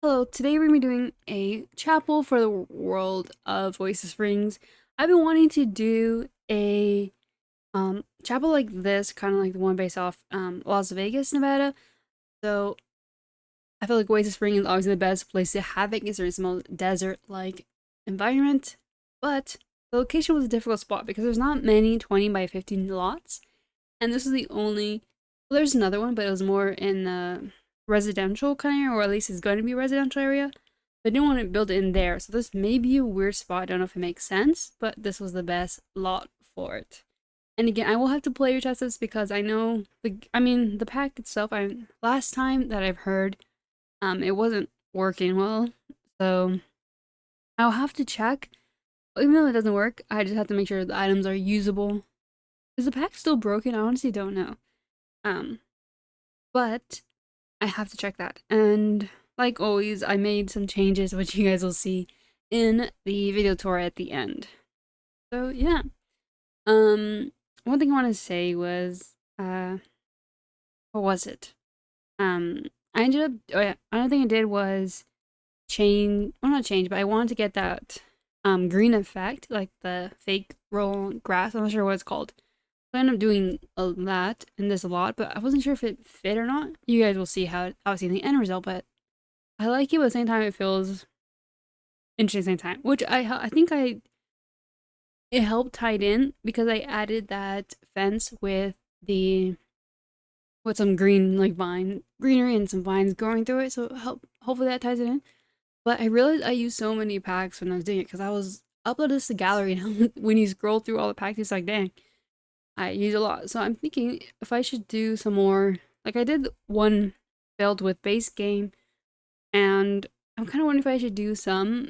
Hello, today we're going to be doing a chapel for the world of Oasis Springs. I've been wanting to do a chapel like this, kind of like the one based off Las Vegas, Nevada. So I feel like Oasis Springs is obviously the best place to have it because it's most desert-like environment. But the location was a difficult spot because there's not many 20 by 15 lots, and this is the only. Well, there's another one, but it was more in the residential kind of area, or at least it's going to be a residential area. They didn't want to build it in there, so this may be a weird spot. I don't know if it makes sense, but this was the best lot for it. And again, I will have to player test this because I know the pack itself. Last time that I've heard, it wasn't working well, so I'll have to check. Even though it doesn't work, I just have to make sure the items are usable. Is the pack still broken? I honestly don't know. Um, but I have to check that. And like always, I made some changes, which you guys will see in the video tour at the end. So yeah. One thing I want to say was, what was it? I ended up. Oh yeah, another thing I did was change. Well, not change, but I wanted to get that green effect, like the fake roll grass. I'm not sure what it's called. So I ended up doing that in this a lot, but I wasn't sure if it fit or not. You guys will see how it obviously in the end result, but I like it, but at the same time it feels interesting at the same time. Which I think it helped tied in because I added that fence with some green like greenery and some vines growing through it, so hopefully that ties it in. But I realized I used so many packs when I was doing it because I was uploaded this to gallery and when you scroll through all the packs, it's like dang, I use a lot. So I'm thinking if I should do some more. Like I did one build with base game, and I'm kind of wondering if I should do some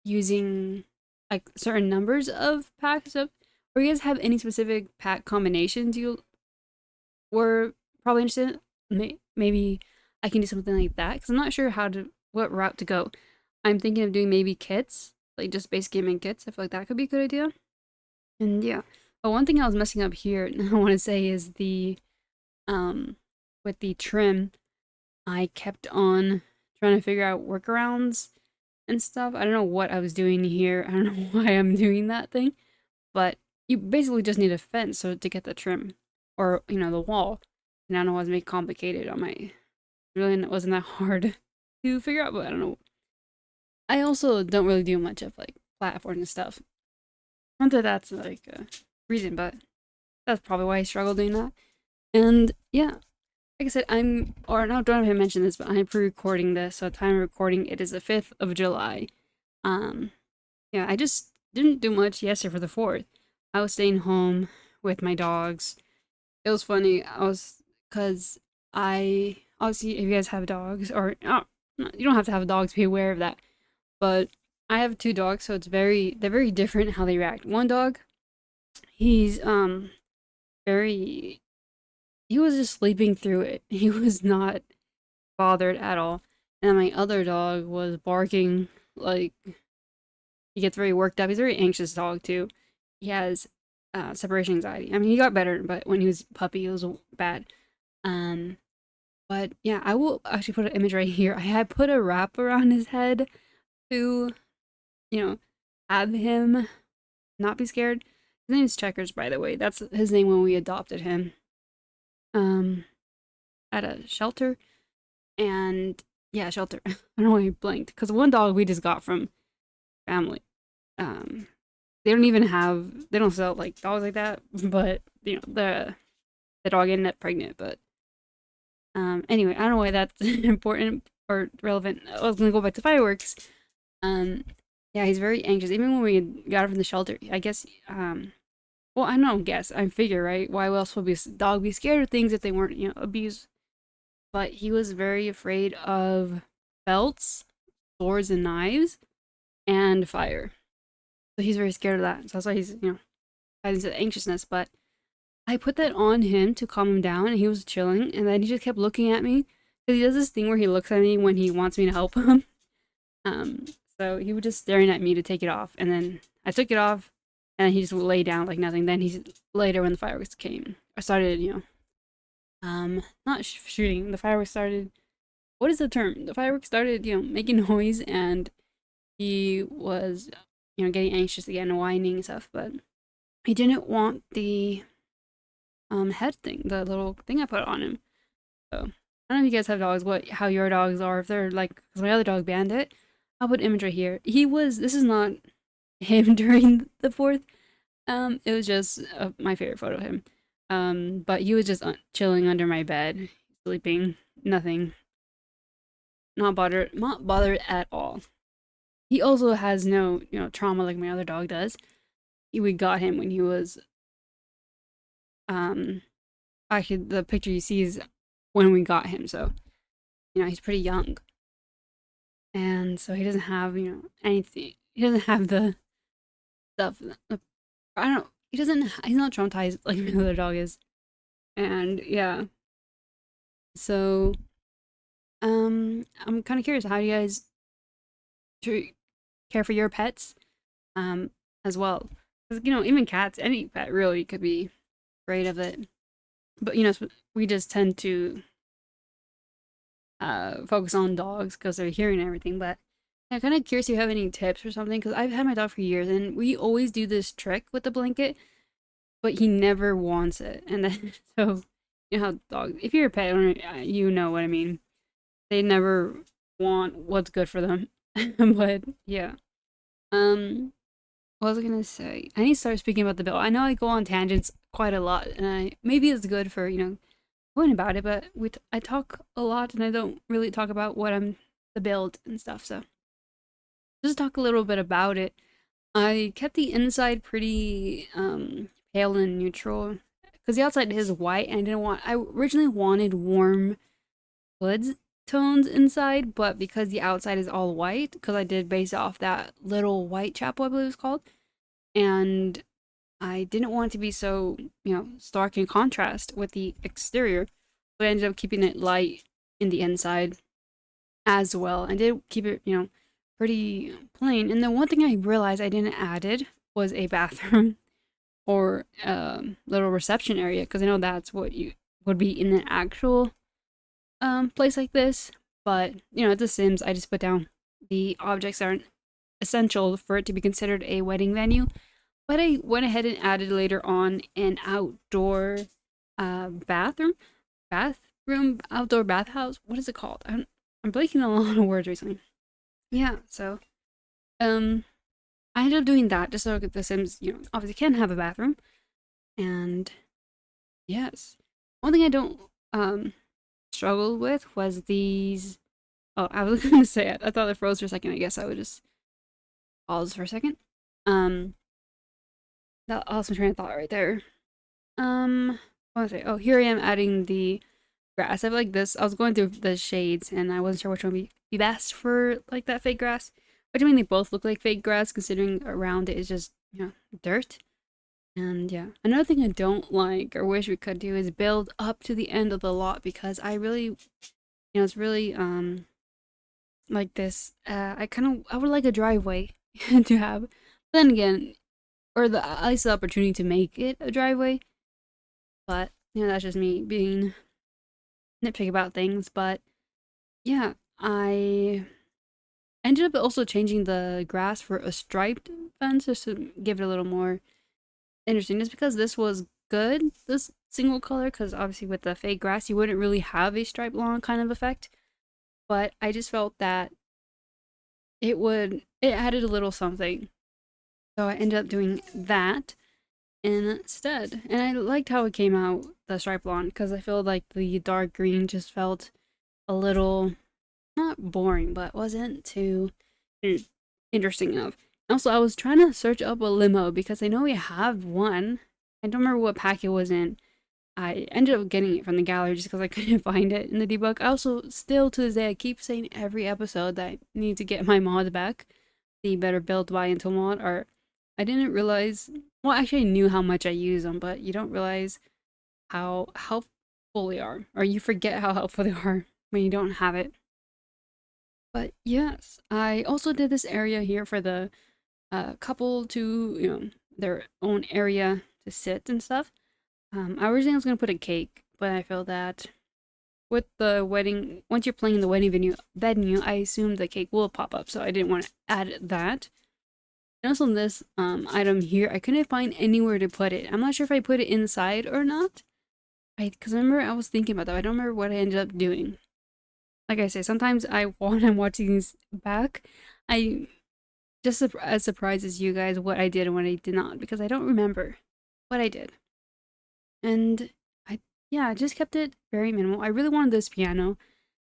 using like certain numbers of packs of. Or you guys have any specific pack combinations you were probably interested in? Maybe I can do something like that because I'm not sure what route to go. I'm thinking of doing maybe kits, like just base gaming kits. I feel like that could be a good idea. And yeah. But one thing I was messing up here, I want to say, is the um with the trim. I kept on trying to figure out workarounds and stuff. I don't know what I was doing here. I don't know why I'm doing that thing, but you basically just need a fence so to get the trim, or the wall. And I don't know why it was make complicated on my. Really, it wasn't that hard to figure out, but I don't know. I also don't really do much of like platforms and stuff. Not that that's like a reason, but that's probably why I struggle doing that. And yeah, like I said, or no, don't know if I mentioned this, but I'm pre-recording this, so time of recording it is the 5th of July. Um, yeah, I just didn't do much yesterday for the 4th. I was staying home with my dogs. It was funny. Cause I obviously, if you guys have dogs, or you don't have to have dogs to be aware of that, but I have two dogs, so they're very different how they react. One dog, he's very he was just sleeping through it. He was not bothered at all. And my other dog was barking like he gets very worked up. He's a very anxious dog too. He has separation anxiety. I mean, he got better, but when he was a puppy, it was bad. Um, but yeah, I will actually put an image right here. I had put a wrap around his head to, you know, have him not be scared. His name is Checkers, by the way. That's his name when we adopted him. Um, at a shelter. And yeah, shelter. I don't know why I blanked. Because one dog we just got from family. Um, they don't sell like dogs like that. But the dog ended up pregnant. But anyway, I don't know why that's important or relevant. I was gonna go back to fireworks. Um, yeah, he's very anxious. Even when we got him from the shelter, I guess. Well, I don't guess. I figure, right? Why else would a dog be scared of things if they weren't, abused? But he was very afraid of belts, swords, and knives, and fire. So he's very scared of that. So that's why he's, fighting to anxiousness. But I put that on him to calm him down, and he was chilling. And then he just kept looking at me because he does this thing where he looks at me when he wants me to help him. Um, so he was just staring at me to take it off, and then I took it off, and then he just lay down like nothing. Then he later when the fireworks came, I started, not shooting. The fireworks started. what is the term? The fireworks started, making noise, and he was, getting anxious again and whining and stuff, but he didn't want the head thing, the little thing I put on him. So I don't know if you guys have dogs, how your dogs are, if they're like, because my other dog Bandit, I'll put image right here. This is not him during the fourth. It was just my favorite photo of him. But he was just chilling under my bed, sleeping, nothing, not bothered at all. He also has no, trauma like my other dog does. We got him when he was, um, actually the picture you see is when we got him, so, he's pretty young. And so he doesn't have, anything. He doesn't have the stuff. I don't know. He's not traumatized like my other dog is. And yeah. So, I'm kind of curious. How do you guys care for your pets, um, as well? Because, even cats, any pet really could be afraid of it. But, we just tend to focus on dogs because they're hearing everything. But I'm kind of curious if you have any tips or something, because I've had my dog for years and we always do this trick with the blanket, but he never wants it. And then, so, how dogs, if you're a pet owner, you know what I mean. They never want what's good for them. But yeah. What was I gonna say? I need to start speaking about the bill. I know I go on tangents quite a lot, and maybe it's good for, going about it, but I talk a lot and I don't really talk about the build and stuff, so just talk a little bit about it. I kept the inside pretty pale and neutral because the outside is white, and I originally wanted warm hood tones inside, but because the outside is all white, because I did base it off that little white chapel, I believe it's called, and I didn't want it to be so, stark in contrast with the exterior, but I ended up keeping it light in the inside as well. I did keep it, pretty plain. And the one thing I realized I didn't added was a bathroom or little reception area, because I know that's what you would be in an actual place like this. But at The Sims, I just put down the objects that aren't essential for it to be considered a wedding venue. But I went ahead and added later on an outdoor outdoor bathhouse. What is it called? I'm blanking on a lot of words recently. Yeah, so um I ended up doing that just so The Sims, obviously can have a bathroom. And yes. One thing I don't struggle with was these. Oh, I was gonna say it. I thought it froze for a second. I guess I would just pause for a second. That lost my train of thought right there. What was I say? Oh, here I am adding the grass. I feel like this. I was going through the shades and I wasn't sure which one would be best for like that fake grass. Which, I mean, they both look like fake grass considering around it is just, dirt. And yeah, another thing I don't like or wish we could do is build up to the end of the lot, because I really, it's really like this. I would like a driveway to have. But then again, or at least the opportunity to make it a driveway. But that's just me being nitpicky about things. But yeah, I ended up also changing the grass for a striped fence just to give it a little more interesting. Just because this was good, this single color, because obviously with the fake grass you wouldn't really have a striped lawn kind of effect. But I just felt that it added a little something. So I ended up doing that instead. And I liked how it came out, the striped lawn, because I feel like the dark green just felt a little, not boring, but wasn't too interesting enough. Also, I was trying to search up a limo because I know we have one. I don't remember what pack it was in. I ended up getting it from the gallery just because I couldn't find it in the debug. I also, still to this day, I keep saying every episode that I need to get my mod back. The Better Build Buy Until mod. Or I didn't realize, well, actually I knew how much I use them, but you don't realize how helpful they are. Or you forget how helpful they are when you don't have it. But yes, I also did this area here for the couple to, their own area to sit and stuff. I originally was going to put a cake, but I feel that with the wedding, once you're playing in the wedding venue, I assumed the cake will pop up, so I didn't want to add that. And also this item here, I couldn't find anywhere to put it. I'm not sure if I put it inside or not. Because I remember I was thinking about that. I don't remember what I ended up doing. Like I say, sometimes when I'm watching these back, I just as surprised as you guys what I did and what I did not, because I don't remember what I did. And yeah, I just kept it very minimal. I really wanted this piano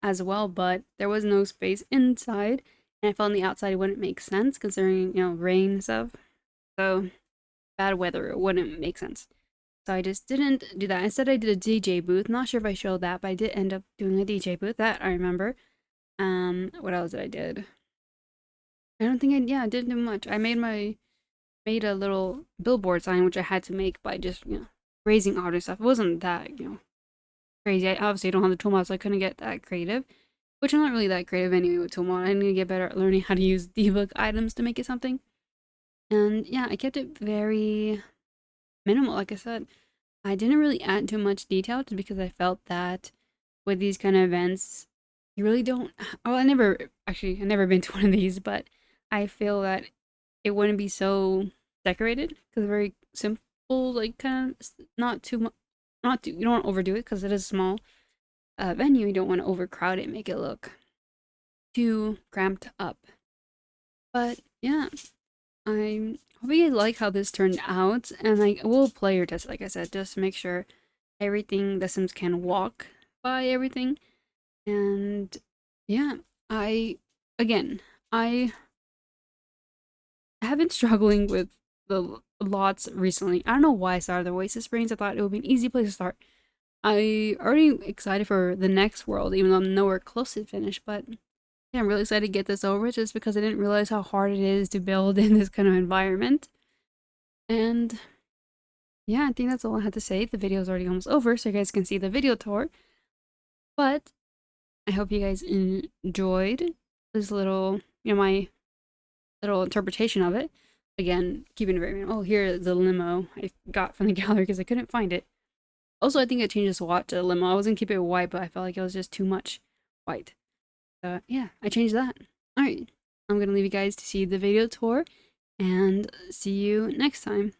as well, but there was no space inside, and I felt on the outside it wouldn't make sense considering, rain and stuff. So bad weather, it wouldn't make sense. So I just didn't do that. Instead, I did a DJ booth. Not sure if I showed that, but I did end up doing a DJ booth. That I remember. What else did I did? I don't think I didn't do much. I made a little billboard sign, which I had to make by just, raising audio stuff. It wasn't that, crazy. I obviously don't have the tool mod, so I couldn't get that creative. Which I'm not really that creative anyway with tool mod. I need to get better at learning how to use debug items to make it something. And yeah, I kept it very minimal, like I said. I didn't really add too much detail just because I felt that with these kind of events, you really don't. Well, I never been to one of these, but I feel that it wouldn't be so decorated because it's very simple, like kind of not too much. You don't want to overdo it because it is a small venue. You don't want to overcrowd it and make it look too cramped up. But yeah, I'm hoping you like how this turned out, and I will player test, like I said, just to make sure everything the Sims can walk by everything. And yeah, again, I have been struggling with the lots recently. I don't know why I started the Oasis Springs. I thought it would be an easy place to start. I already excited for the next world, even though I'm nowhere close to finish, but yeah, I'm really excited to get this over just because I didn't realize how hard it is to build in this kind of environment. And yeah, I think that's all I had to say. The video is already almost over, so you guys can see the video tour. But I hope you guys enjoyed this little, my little interpretation of it. Again, keeping it very minimal. Oh, here's the limo I got from the gallery because I couldn't find it. Also, I think I changed the swatch to the limo. I was gonna keep it white, but I felt like it was just too much white. Yeah, I changed that. Alright, I'm gonna leave you guys to see the video tour, and see you next time.